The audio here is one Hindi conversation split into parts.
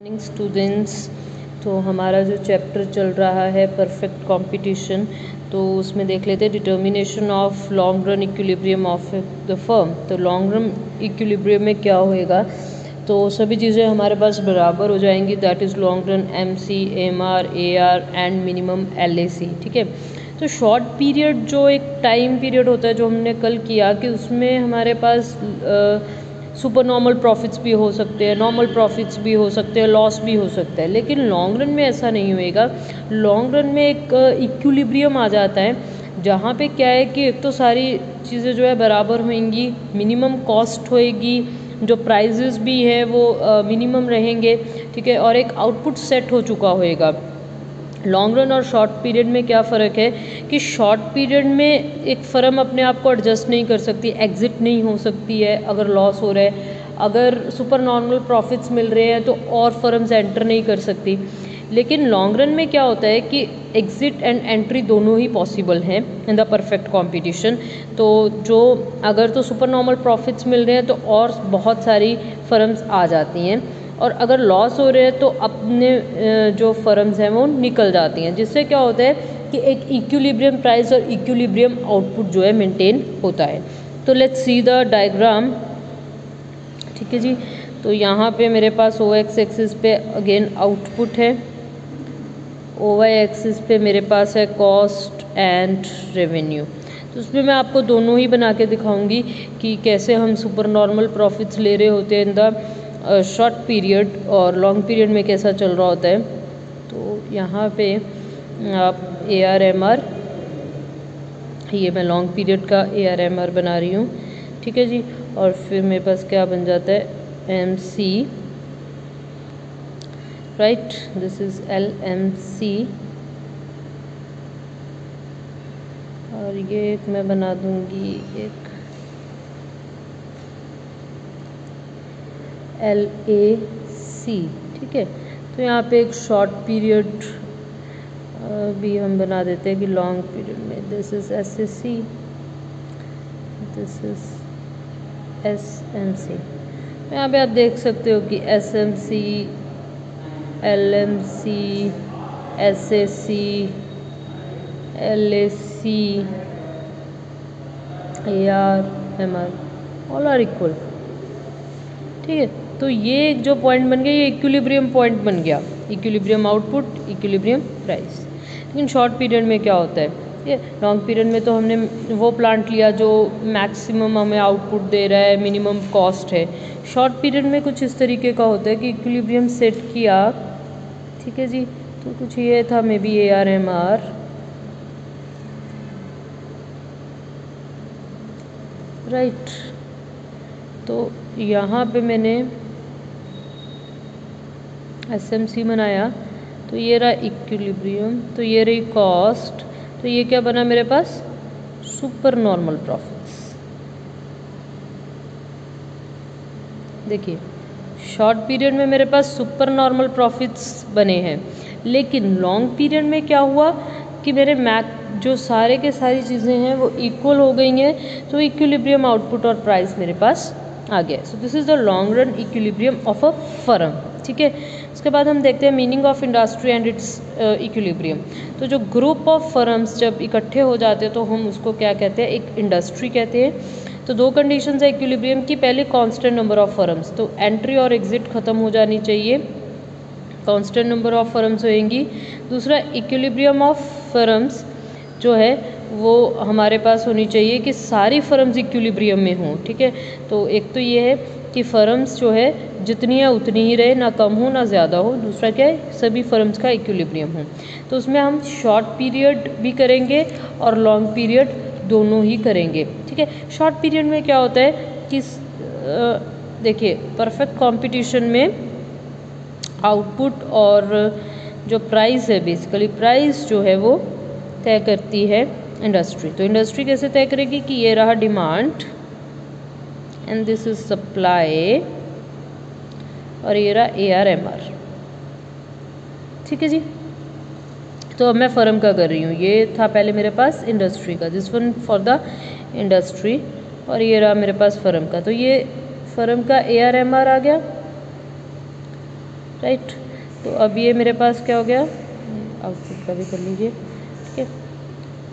Morning students. तो हमारा जो चैप्टर चल रहा है परफेक्ट कंपटीशन, तो उसमें देख लेते हैं determination of long run equilibrium of the firm. तो लॉन्ग रन इक्विलिब्रियम में क्या होएगा, तो सभी चीज़ें हमारे पास बराबर हो जाएंगी। That is long run MC, MR, AR and minimum LAC। ठीक है। तो शॉर्ट पीरियड जो एक टाइम पीरियड होता है, जो हमने कल किया कि उसमें हमारे पास सुपर नॉर्मल प्रॉफिट्स भी हो सकते हैं, नॉर्मल प्रॉफिट्स भी हो सकते हैं, लॉस भी हो सकता है। लेकिन लॉन्ग रन में ऐसा नहीं होएगा। लॉन्ग रन में एक इक्विलिब्रियम आ जाता है, जहाँ पे क्या है कि एक तो सारी चीज़ें जो है बराबर होंगी, मिनिमम कॉस्ट होएगी, जो प्राइजेस भी है वो मिनिमम रहेंगे। ठीक है। और एक आउटपुट सेट हो चुका होएगा। लॉन्ग रन और शॉर्ट पीरियड में क्या फ़र्क है कि शॉर्ट पीरियड में एक फर्म अपने आप को एडजस्ट नहीं कर सकती, एग्जिट नहीं हो सकती है अगर लॉस हो रहा है। अगर सुपर नॉर्मल प्रॉफिट्स मिल रहे हैं तो और फर्म्स एंटर नहीं कर सकती। लेकिन लॉन्ग रन में क्या होता है कि एग्जिट एंड एंट्री दोनों ही पॉसिबल हैं इन द परफेक्ट कंपटीशन। तो जो अगर तो सुपर नॉर्मल प्रॉफिट्स मिल रहे हैं तो और बहुत सारी फर्म्स आ जाती हैं, और अगर लॉस हो रहे हैं तो अपने जो फर्म्स हैं वो निकल जाती हैं, जिससे क्या होता है कि एक इक्विलिब्रियम प्राइस और इक्विलिब्रियम आउटपुट जो है मेंटेन होता है। तो लेट्स सी द डायग्राम। ठीक है जी। तो यहाँ पे मेरे पास OX एक्सिस पे अगेन आउटपुट है, OY एक्सिस पे मेरे पास है कॉस्ट एंड रेवेन्यू। तो उसमें मैं आपको दोनों ही बना के दिखाऊंगी कि कैसे हम सुपर नॉर्मल प्रॉफिट्स ले रहे होते हैं इन द शॉर्ट पीरियड, और लॉन्ग पीरियड में कैसा चल रहा होता है। तो यहाँ पे आप AR/MR, ये मैं लॉन्ग पीरियड का AR/MR बना रही हूँ। ठीक है जी। और फिर मेरे पास क्या बन जाता है, MC, right, this is LMC। और ये एक मैं बना दूंगी एक LAC। ठीक है। तो यहाँ पे एक शॉर्ट पीरियड भी हम बना देते हैं कि लॉन्ग पीरियड में this is SAC, this is SMC। यहाँ पे आप देख सकते हो कि SMC, LMC, SAC, LAC, AR/MR all are equal. ठीक है। तो ये एक जो पॉइंट बन गया, ये इक्विलिब्रियम पॉइंट बन गया, इक्विलिब्रियम आउटपुट, इक्विलिब्रियम प्राइस। लेकिन शॉर्ट पीरियड में क्या होता है, ये लॉन्ग पीरियड में तो हमने वो प्लांट लिया जो मैक्सिमम हमें आउटपुट दे रहा है, मिनिमम कॉस्ट है। शॉर्ट पीरियड में कुछ इस तरीके का होता है कि इक्विलिब्रियम सेट किया। ठीक है जी। तो कुछ ये था मे बी AR/MR, राइट। तो यहाँ पे मैंने SMC बनाया, तो ये रहा इक्विलिब्रियम, तो ये रही कॉस्ट, तो ये क्या बना मेरे पास, सुपर नॉर्मल प्रॉफिट्स। देखिए शॉर्ट पीरियड में मेरे पास सुपर नॉर्मल प्रॉफिट्स बने हैं, लेकिन लॉन्ग पीरियड में क्या हुआ कि मेरे जो सारे के सारी चीज़ें हैं वो इक्वल हो गई हैं, तो इक्विलिब्रियम आउटपुट और प्राइस मेरे पास आ गया। So this is the long run equilibrium of a firm. ठीक है। उसके बाद हम देखते हैं meaning of industry and it's equilibrium. तो जो ग्रुप ऑफ फर्म्स जब इकट्ठे हो जाते हैं तो हम उसको क्या कहते हैं, एक इंडस्ट्री कहते हैं। तो दो कंडीशंस है इक्विलिब्रियम की, पहले कांस्टेंट नंबर ऑफ फर्म्स, तो एंट्री और एग्जिट खत्म हो जानी चाहिए, कांस्टेंट नंबर ऑफ फर्म्स होएंगी। दूसरा इक्विलिब्रियम ऑफ फर्म्स जो है वो हमारे पास होनी चाहिए कि सारी फर्म्स इक्विलिब्रियम में हों। ठीक है। तो एक तो ये है कि फर्म्स जो है जितनी है उतनी ही रहे, ना कम हो ना ज़्यादा हो। दूसरा क्या है, सभी फर्म्स का इक्विलिब्रियम हो। तो उसमें हम शॉर्ट पीरियड भी करेंगे और लॉन्ग पीरियड दोनों ही करेंगे। ठीक है। शॉर्ट पीरियड में क्या होता है कि देखिए परफेक्ट कंपटीशन में आउटपुट और जो प्राइस है, बेसिकली प्राइस जो है वो तय करती है इंडस्ट्री। तो इंडस्ट्री कैसे तय करेगी कि ये रहा demand and this is supply, और ये रहा AR/MR। ठीक है जी। तो अब मैं फर्म का कर रही हूँ, ये था पहले मेरे पास इंडस्ट्री का, this one for the industry, और ये रहा मेरे पास फर्म का। तो ये फर्म का AR/MR आ गया, राइट। तो अब ये मेरे पास क्या हो गया, आउटपुट का भी कर लीजिए, ठीक है।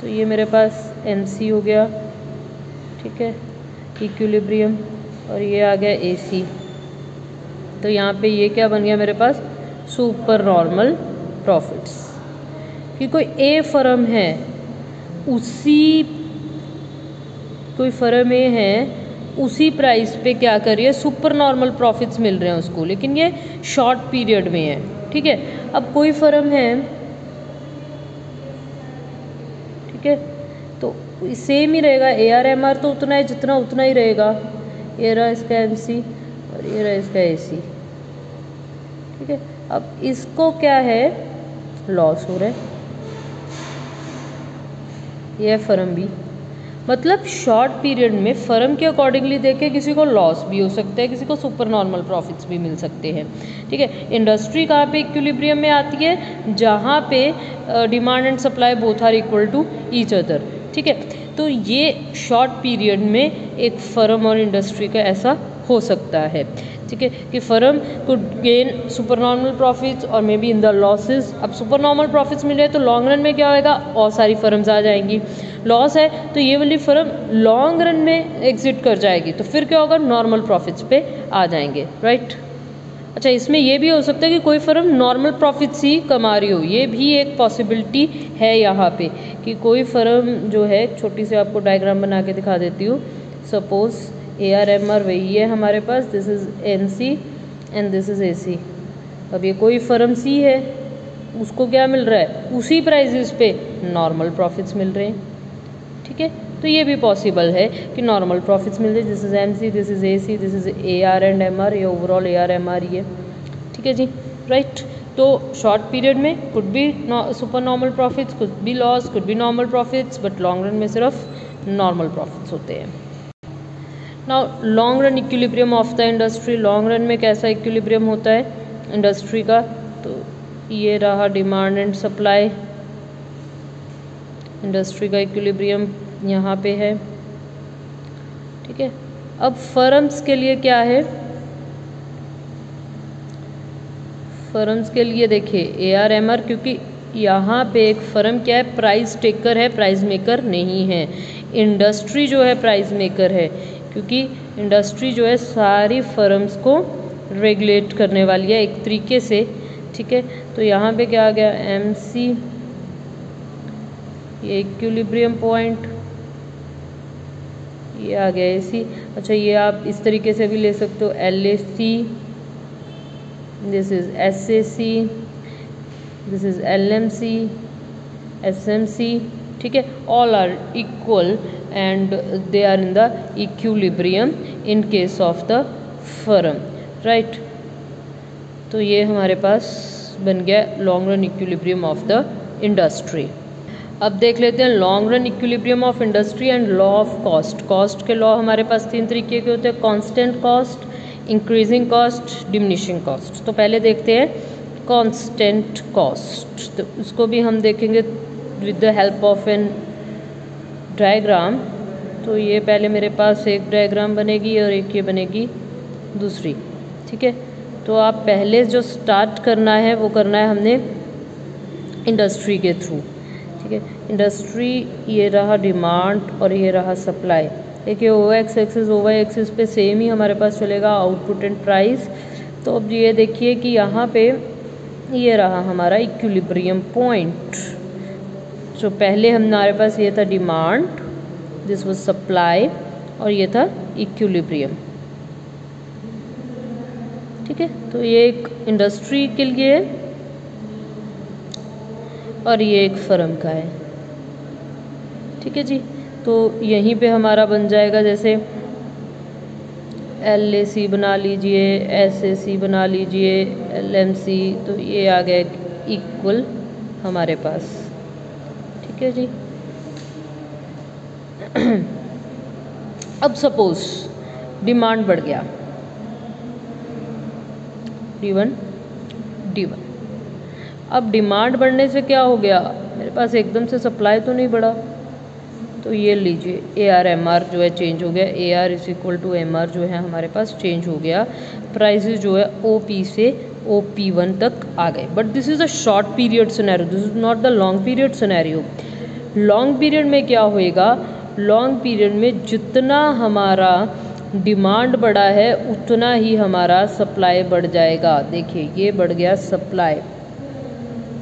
तो ये मेरे पास MC हो गया, ठीक है, इक्विलिब्रियम, और ये आ गया AC। तो यहाँ पे ये क्या बन गया मेरे पास, सुपर नॉर्मल प्रॉफिट्स। कि कोई ए फर्म है, उसी कोई फर्म ए है, उसी प्राइस पे क्या कर रही है, सुपर नॉर्मल प्रॉफिट्स मिल रहे हैं उसको, लेकिन ये शॉर्ट पीरियड में है, ठीक है। अब कोई फर्म है, ठीक है, तो सेम ही रहेगा, AR MR तो उतना है जितना उतना ही रहेगा। ये रहा इसका MC और ये रहा इसका AC, ठीक है। अब इसको क्या है, लॉस हो रहा है, ये है फर्म बी। मतलब शॉर्ट पीरियड में फर्म के अकॉर्डिंगली देखे किसी को लॉस भी हो सकता है, किसी को सुपर नॉर्मल प्रॉफिट्स भी मिल सकते हैं, ठीक है। इंडस्ट्री कहाँ पे इक्विलिब्रियम में आती है, जहाँ पे demand and supply both are equal to each other, ठीक है। तो ये शॉर्ट पीरियड में एक फर्म और इंडस्ट्री का ऐसा हो सकता है, ठीक है, कि firm could gain super normal profits or may be in the losses. अब सुपर नॉर्मल प्रॉफिट्स मिल रहे तो लॉन्ग रन में क्या होएगा, और सारी फर्म्स आ जाएंगी। लॉस है तो ये वाली फर्म लॉन्ग रन में एग्जिट कर जाएगी, तो फिर क्या होगा, नॉर्मल प्रॉफिट्स पे आ जाएंगे, राइट। अच्छा, इसमें ये भी हो सकता है कि कोई फर्म नॉर्मल प्रॉफिट्स ही कमा रही हो, ये भी एक पॉसिबिलिटी है यहाँ पे, कि कोई फर्म जो है, छोटी सी आपको डायग्राम बना के दिखा देती हूँ। सपोज AR MR वही है हमारे पास, this is MC and this is AC। अब ये कोई फर्म C है, उसको क्या मिल रहा है, उसी प्राइसेस पे नॉर्मल प्रॉफिट्स मिल रहे हैं, ठीक है। तो ये भी पॉसिबल है कि नॉर्मल प्रॉफिट्स मिल जाए, this is MC, this is AC, this is AR and MR, ये ओवरऑल AR MR ही है, ठीक है जी, राइट। तो शॉर्ट पीरियड में could be super normal profits, could be loss, could be normal profits, but long run में सिर्फ नॉर्मल प्रॉफिट्स होते हैं। Now long run equilibrium of the industry, long run में कैसा इक्विलिब्रियम होता है इंडस्ट्री का, तो ये रहा डिमांड एंड सप्लाई, इंडस्ट्री का इक्विलिब्रियम यहाँ पे है, ठीक है। अब फर्म्स के लिए क्या है, फर्म्स के लिए देखिए AR MR, क्योंकि यहाँ पे एक फर्म क्या है, प्राइस टेकर है, प्राइस मेकर नहीं है। इंडस्ट्री जो है प्राइस मेकर है, क्योंकि इंडस्ट्री जो है सारी फर्म्स को रेगुलेट करने वाली है एक तरीके से, ठीक है। तो यहाँ पे क्या आ गया, MC, ये इक्विलिब्रियम पॉइंट, ये आ गया AC। अच्छा, ये आप इस तरीके से भी ले सकते हो, LAC, this is SAC, this is LMC, SMC, ठीक है। All are equal and they are in the equilibrium in case of the firm, right. तो ये हमारे पास बन गया long run equilibrium of the industry. अब देख लेते हैं long run equilibrium of industry and law of cost. Cost के लॉ हमारे पास 3 तरीके के होते हैं, constant cost, increasing cost, diminishing cost. तो पहले देखते हैं कांस्टेंट कॉस्ट, तो उसको भी हम देखेंगे with the help of an diagram. तो ये पहले मेरे पास एक डायग्राम बनेगी और एक ये बनेगी दूसरी, ठीक है। तो आप पहले जो स्टार्ट करना है वो करना है हमने इंडस्ट्री के थ्रू, ठीक है। इंडस्ट्री, ये रहा डिमांड और ये रहा सप्लाई। देखिए OX एक्सिस OY एक्सिस पे सेम ही हमारे पास चलेगा, आउटपुट एंड प्राइस। तो अब ये देखिए कि यहाँ पे ये रहा हमारा इक्विलिब्रियम पॉइंट। जो पहले हमारे पास ये था डिमांड, दिस वाज सप्लाई, और ये था इक्विलिब्रियम, ठीक है। तो ये एक इंडस्ट्री के लिए और ये एक फर्म का है, ठीक है जी। तो यहीं पे हमारा बन जाएगा, जैसे LAC बना लीजिए, SAC बना लीजिए, LMC, तो ये आ गया इक्वल हमारे पास, ठीक है जी। अब सपोज डिमांड बढ़ गया, D1। अब डिमांड बढ़ने से क्या हो गया, मेरे पास एकदम से सप्लाई तो नहीं बढ़ा, तो ये लीजिए AR MR जो है चेंज हो गया, AR is equal to MR जो है हमारे पास चेंज हो गया, प्राइसेस जो है OP से OP1 तक आ गए। But this is a short period scenario, this is not the long period scenario. Long period में क्या होएगा, लॉन्ग पीरियड में जितना हमारा डिमांड बढ़ा है उतना ही हमारा सप्लाई बढ़ जाएगा। देखिए ये बढ़ गया सप्लाई,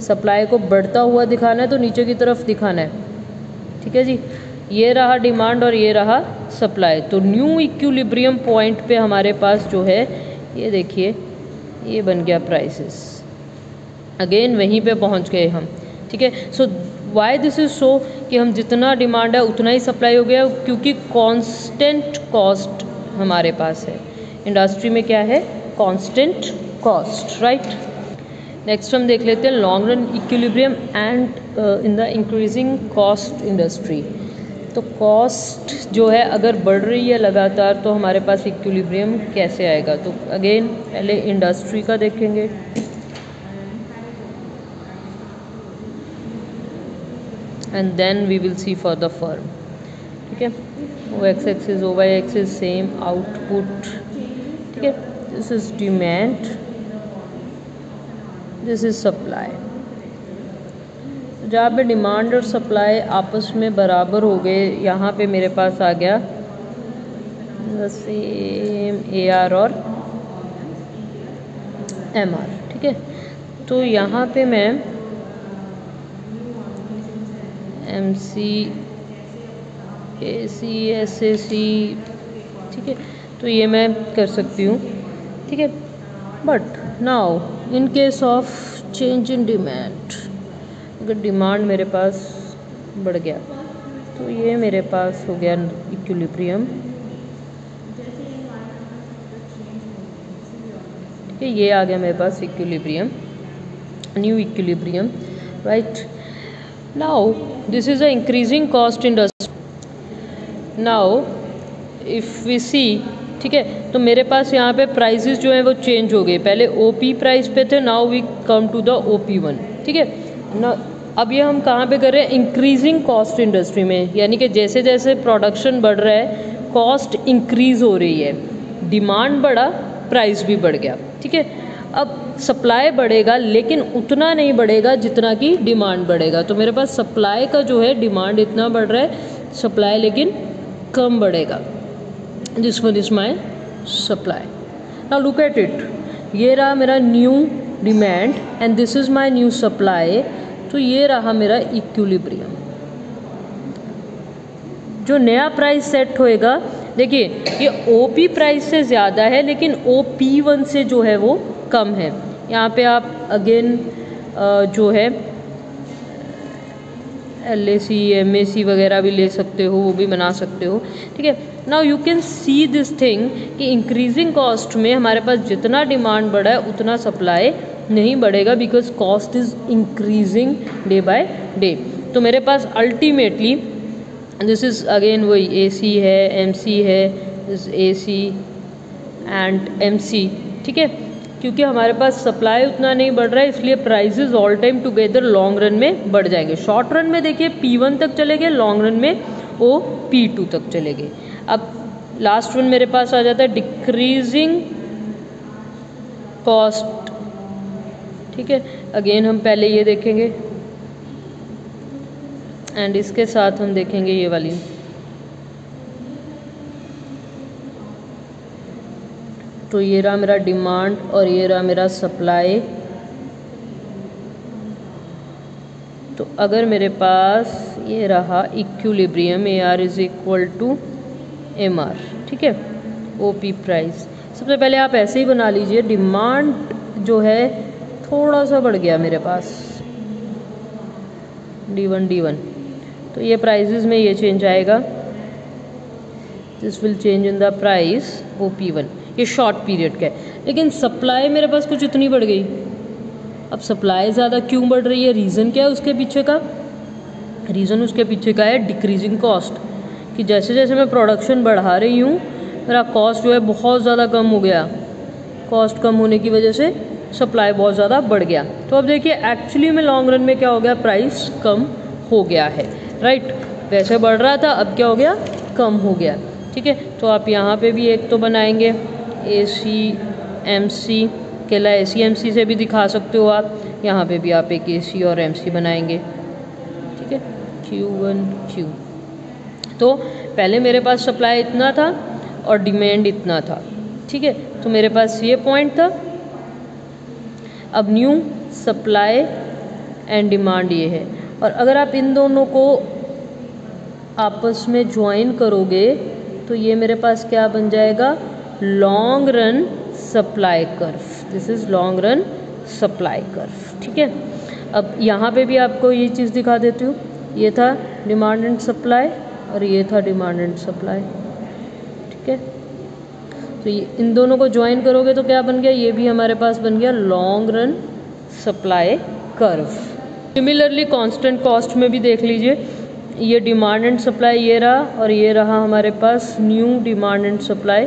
सप्लाई को बढ़ता हुआ दिखाना है तो नीचे की तरफ दिखाना है, ठीक है जी। ये रहा डिमांड और ये रहा सप्लाई। तो न्यू इक्विलिब्रियम पॉइंट पे हमारे पास जो है ये देखिए ये बन गया प्राइसेस, अगेन वहीं पे पहुंच गए हम, ठीक है। सो वाई दिस इज सो कि हम जितना डिमांड है उतना ही सप्लाई हो गया, क्योंकि कांस्टेंट कॉस्ट हमारे पास है। इंडस्ट्री में क्या है, कांस्टेंट कॉस्ट, राइट। नेक्स्ट हम देख लेते हैं long run equilibrium and in the increasing cost industry. तो कॉस्ट जो है अगर बढ़ रही है लगातार तो हमारे पास इक्विलिब्रियम कैसे आएगा। तो अगेन पहले इंडस्ट्री का देखेंगे, and then we will see for the firm, ठीक है। O X axis O Y axis same output, ठीक है। This is demand, this is supply. जहाँ पे डिमांड और सप्लाई आपस में बराबर हो गए, यहाँ पे मेरे पास आ गया सेम AR और MR, ठीक है। तो यहाँ पे मैं MC AC SAC, ठीक है, तो ये मैं कर सकती हूँ, ठीक है। But now in case of change in demand, अगर डिमांड मेरे पास बढ़ गया तो ये मेरे पास हो गया इक्विलिब्रियम, ठीक है। ये आ गया मेरे पास equilibrium, new equilibrium, right. Now this is a increasing cost industry. Now if we see, ठीक है, तो मेरे पास यहाँ पे प्राइसेस जो है वो चेंज हो गए। पहले OP प्राइस पे थे, now we come to the OP1, ठीक है ना। अब ये हम कहाँ पे कर रहे हैं, इंक्रीजिंग कॉस्ट इंडस्ट्री में, यानी कि जैसे जैसे प्रोडक्शन बढ़ रहा है कॉस्ट इंक्रीज हो रही है, डिमांड बढ़ा प्राइस भी बढ़ गया, ठीक है। अब सप्लाई बढ़ेगा लेकिन उतना नहीं बढ़ेगा जितना कि डिमांड बढ़ेगा। तो मेरे पास सप्लाई का जो है, डिमांड इतना बढ़ रहा है, सप्लाई लेकिन कम बढ़ेगा। This one is my supply. Now look at it, ये रहा मेरा new demand and this is my new supply. तो ये रहा मेरा इक्विलिब्रियम। जो नया प्राइस सेट होएगा, देखिए ये OP प्राइस से ज़्यादा है लेकिन OP1 से जो है वो कम है। यहाँ पे आप अगेन जो है LAC MAC वगैरह भी ले सकते हो, वो भी बना सकते हो, ठीक है। Now you can see this thing कि इंक्रीजिंग कॉस्ट में हमारे पास जितना डिमांड बढ़ा है उतना सप्लाई नहीं बढ़ेगा, because cost is increasing day by day. तो मेरे पास अल्टीमेटली दिस इज अगेन वही AC है, MC है, दिस AC एंड MC, ठीक है। क्योंकि हमारे पास सप्लाई उतना नहीं बढ़ रहा है इसलिए prices all time together long run में बढ़ जाएंगे। शॉर्ट रन में देखिए P1 तक चले गए, लॉन्ग रन में वो P2 तक चले गए। अब लास्ट वन मेरे पास आ जाता है डिक्रीजिंग कॉस्ट, ठीक है। अगेन हम पहले ये देखेंगे एंड इसके साथ हम देखेंगे ये वाली। तो ये रहा मेरा डिमांड और ये रहा मेरा सप्लाई। तो अगर मेरे पास ये रहा equilibrium, AR is equal to MR, ठीक है, OP प्राइस। सबसे पहले आप ऐसे ही बना लीजिए, डिमांड जो है थोड़ा सा बढ़ गया मेरे पास, D1, तो ये प्राइसेस में ये चेंज आएगा, this will change in the price OP1। ये शॉर्ट पीरियड का है, लेकिन सप्लाई मेरे पास कुछ इतनी बढ़ गई। अब सप्लाई ज़्यादा क्यों बढ़ रही है, रीज़न क्या है उसके पीछे का, रीज़न उसके पीछे का है डिक्रीजिंग कॉस्ट, कि जैसे जैसे मैं प्रोडक्शन बढ़ा रही हूँ मेरा कॉस्ट जो है बहुत ज़्यादा कम हो गया, कॉस्ट कम होने की वजह से सप्लाई बहुत ज़्यादा बढ़ गया। तो अब देखिए एक्चुअली में लॉन्ग रन में क्या हो गया, प्राइस कम हो गया है, राइट। वैसे बढ़ रहा था, अब क्या हो गया, कम हो गया, ठीक है। तो आप यहाँ पे भी एक तो बनाएंगे AC MC, अकेला AC/MC से भी दिखा सकते हो आप, यहाँ पे भी आप एक AC और MC बनाएंगे, ठीक है, Q1 Q। तो पहले मेरे पास सप्लाई इतना था और डिमांड इतना था, ठीक है, तो मेरे पास ये पॉइंट था। अब न्यू सप्लाई एंड डिमांड ये है, और अगर आप इन दोनों को आपस में ज्वाइन करोगे तो ये मेरे पास क्या बन जाएगा, long run supply curve. This is long run supply curve, ठीक है। अब यहाँ पे भी आपको ये चीज़ दिखा देती हूँ, ये था डिमांड एंड सप्लाई और ये था डिमांड एंड सप्लाई, ठीक है। तो ये इन दोनों को ज्वाइन करोगे तो क्या बन गया, ये भी हमारे पास बन गया long run supply curve. Similarly constant cost में भी देख लीजिए, ये डिमांड एंड सप्लाई ये रहा और ये रहा हमारे पास न्यू डिमांड एंड सप्लाई।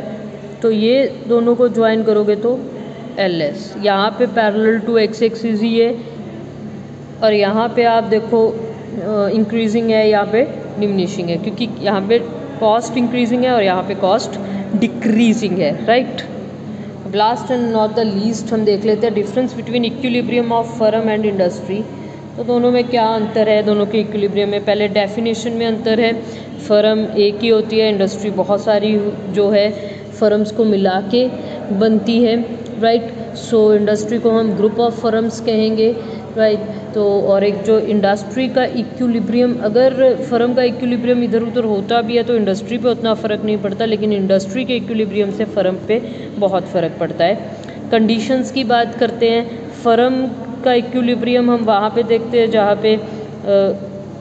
तो ये दोनों को ज्वाइन करोगे तो LS, यहाँ पे पैरेलल टू X एक्सिस ही है, और यहाँ पे आप देखो इंक्रीजिंग है, यहाँ पे डिमिनिशिंग है, क्योंकि यहाँ पे कॉस्ट इंक्रीजिंग है और यहाँ पे कॉस्ट डिक्रीजिंग है, right. Last and not the least हम देख लेते हैं difference between equilibrium of firm and industry. तो दोनों में क्या अंतर है, दोनों के इक्विलिब्रियम में पहले डेफिनेशन में अंतर है। फर्म एक ही होती है, इंडस्ट्री बहुत सारी जो है फर्म्स को मिला के बनती है, राइट। सो इंडस्ट्री को हम ग्रुप ऑफ फर्म्स कहेंगे, राइट। तो और एक जो इंडस्ट्री का इक्विलिब्रियम, अगर फर्म का इक्विलिब्रियम इधर उधर होता भी है तो इंडस्ट्री पे उतना फ़र्क नहीं पड़ता, लेकिन इंडस्ट्री के इक्विलिब्रियम से फर्म पे बहुत फ़र्क पड़ता है। कंडीशंस की बात करते हैं, फर्म का इक्विलिब्रियम हम वहाँ पे देखते हैं जहाँ पे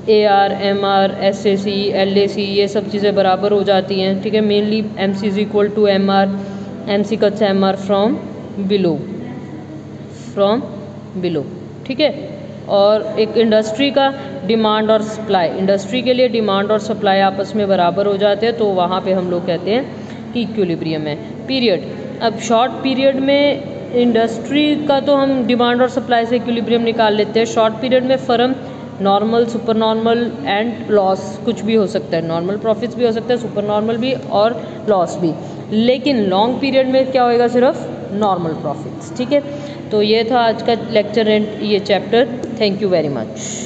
AR, MR, SAC, LAC ये सब चीज़ें बराबर हो जाती हैं, ठीक है। Mainly MC is equal to MR, MC cuts MR from below, ठीक है। और एक इंडस्ट्री का डिमांड और सप्लाई, इंडस्ट्री के लिए डिमांड और सप्लाई आपस में बराबर हो जाते हैं, तो वहाँ पे हम लोग कहते हैं कि इक्विलिब्रियम है। पीरियड, अब शॉर्ट पीरियड में इंडस्ट्री का तो हम डिमांड और सप्लाई से इक्विलिब्रियम निकाल लेते हैं। शॉर्ट पीरियड में firm normal, super normal and loss कुछ भी हो सकता है, नॉर्मल प्रॉफिट्स भी हो सकता है, सुपर नॉर्मल भी और लॉस भी। लेकिन लॉन्ग पीरियड में क्या होएगा, सिर्फ नॉर्मल प्रॉफिट्स, ठीक है। तो ये था आज का लेक्चर एंड ये chapter. Thank you very much.